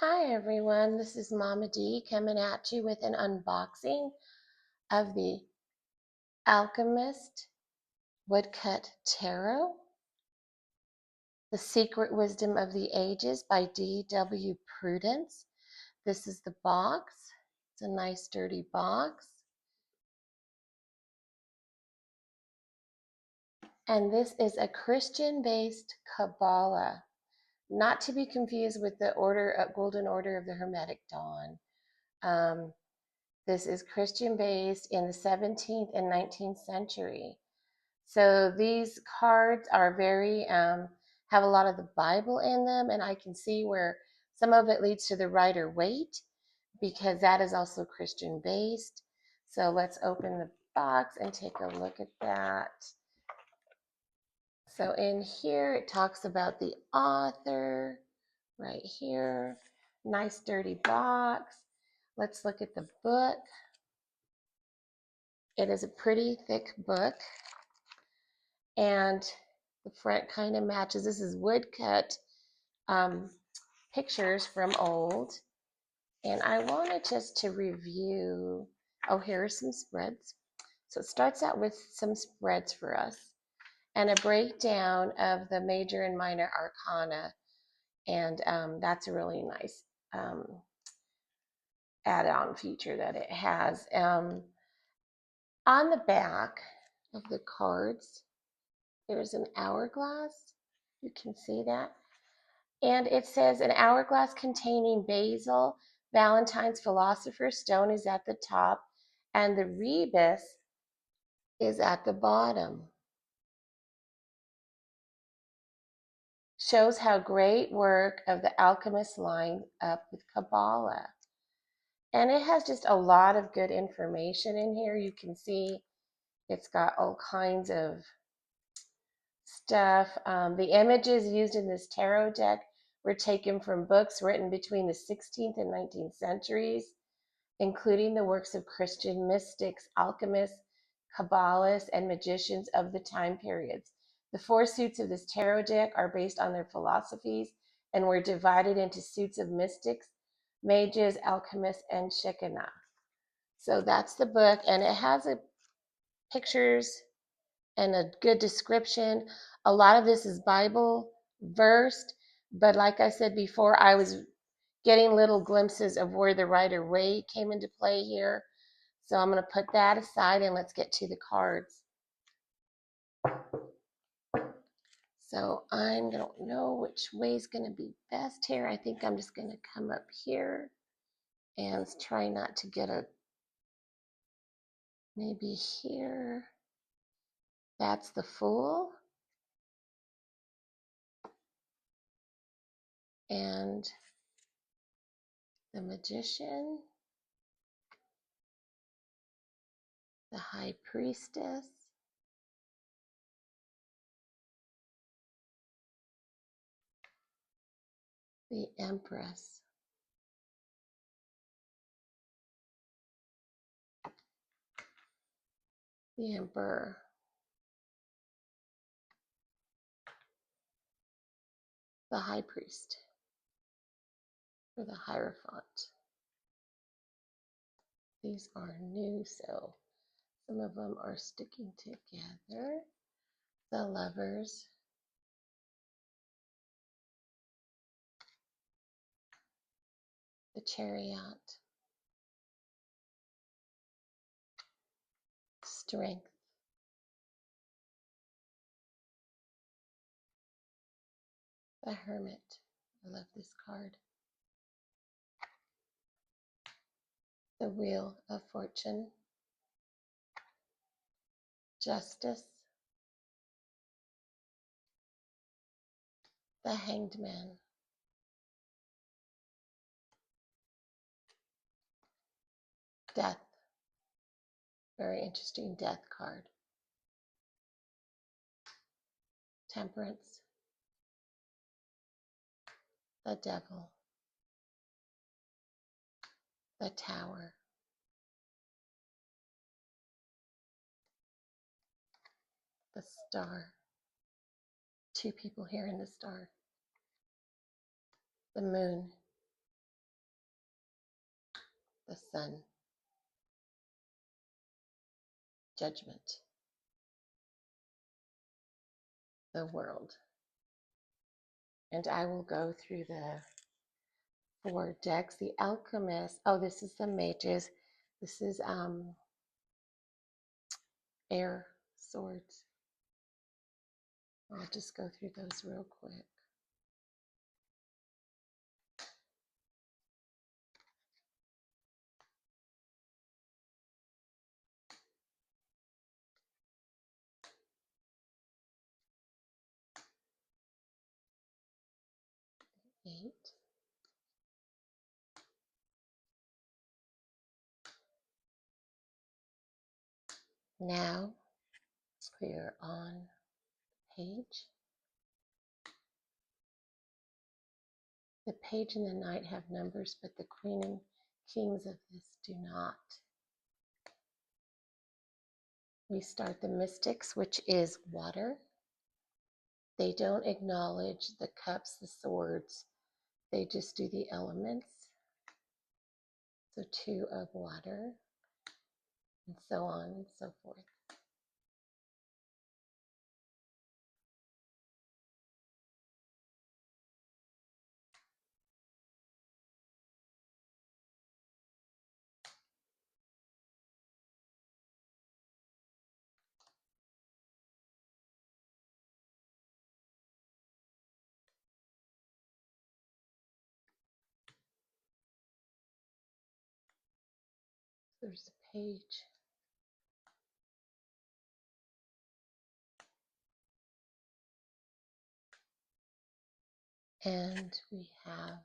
Hi everyone, this is Mama D coming at you with an unboxing of the Alchemist Woodcut Tarot, The Secret Wisdom of the Ages by D.W. Prudence. This is the box. It's a nice dirty box. And this is a Christian-based Kabbalah, not to be confused with the Golden Order of the Hermetic Dawn. This is Christian based in the 17th and 19th century. So these cards are have a lot of the Bible in them, and I can see where some of it leads to the Rider Waite because that is also Christian based. So let's open the box and take a look at that. So in here it talks about the author right here. Nice dirty box. Let's look at the book. It is a pretty thick book, and the front kind of matches. This is woodcut pictures from old, and I wanted just to review. Oh, here are some spreads. So it starts out with some spreads for us and a breakdown of the major and minor arcana, and that's a really nice add-on feature that it has. On the back of the cards, there's an hourglass. You can see that. And it says an hourglass containing basil, Valentine's philosopher's stone is at the top, and the rebus is at the bottom. Shows how great work of the alchemists lined up with Kabbalah. And it has just a lot of good information in here. You can see it's got all kinds of stuff. The images used in this tarot deck were taken from books written between the 16th and 19th centuries, including the works of Christian mystics, alchemists, Kabbalists, and magicians of the time periods. The four suits of this tarot deck are based on their philosophies and were divided into suits of mystics, mages, alchemists, and Shekinah. So that's the book, and it has pictures and a good description. A lot of this is Bible versed, but like I said before, I was getting little glimpses of where the Rider Waite came into play here. So I'm going to put that aside and let's get to the cards. So I don't know which way is going to be best here. I think I'm just going to come up here and try not to get maybe here. That's the Fool. And the Magician. The High Priestess. The Empress. The Emperor. The High Priest. Or the Hierophant. These are new, so some of them are sticking together. The Lovers. The Chariot. Strength. The Hermit. I love this card. The Wheel of Fortune. Justice. The Hanged Man. Death. Very interesting death card. Temperance. The Devil. The Tower. The Star. Two people here in the Star. The Moon. the sun, judgment, the world. And I will go through the 4 decks. The Alchemist, oh, this is the Mages. This is air swords. I'll just go through those real quick. Eight. Now we are on page. The page and the knight have numbers, but the queen and kings of this do not. We start the mystics, which is water. They don't acknowledge the cups, the swords. They just do the elements. So 2 of water, and so on and so forth. There's a page. And we have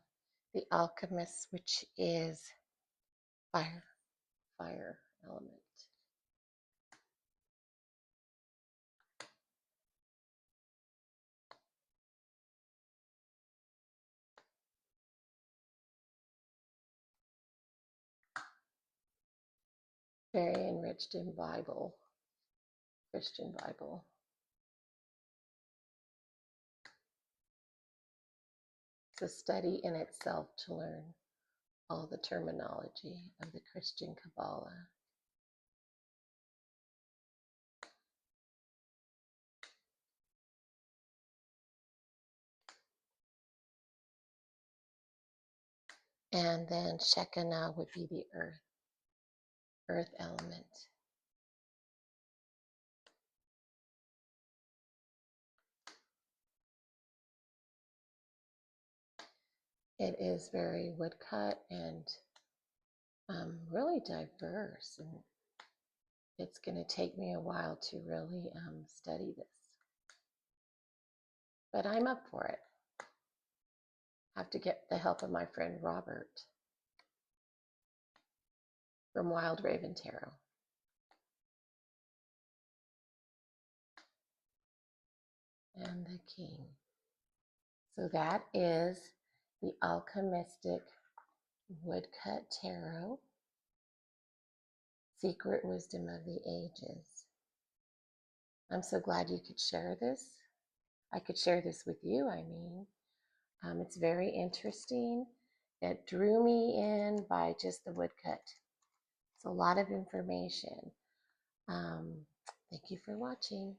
the Alchemist, which is fire element. Very enriched in Bible, Christian Bible. It's a study in itself to learn all the terminology of the Christian Kabbalah. And then Shekinah would be the earth element. It is very woodcut and really diverse, and it's going to take me a while to really study this. But I'm up for it. I have to get the help of my friend Robert from Wild Raven Tarot. And the King. So that is the Alchemystic Woodcut Tarot, Secret Wisdom of the Ages. I'm so glad you could share this. I could share this with you, I mean. It's very interesting. It drew me in by just the woodcut. It's a lot of information. Thank you for watching.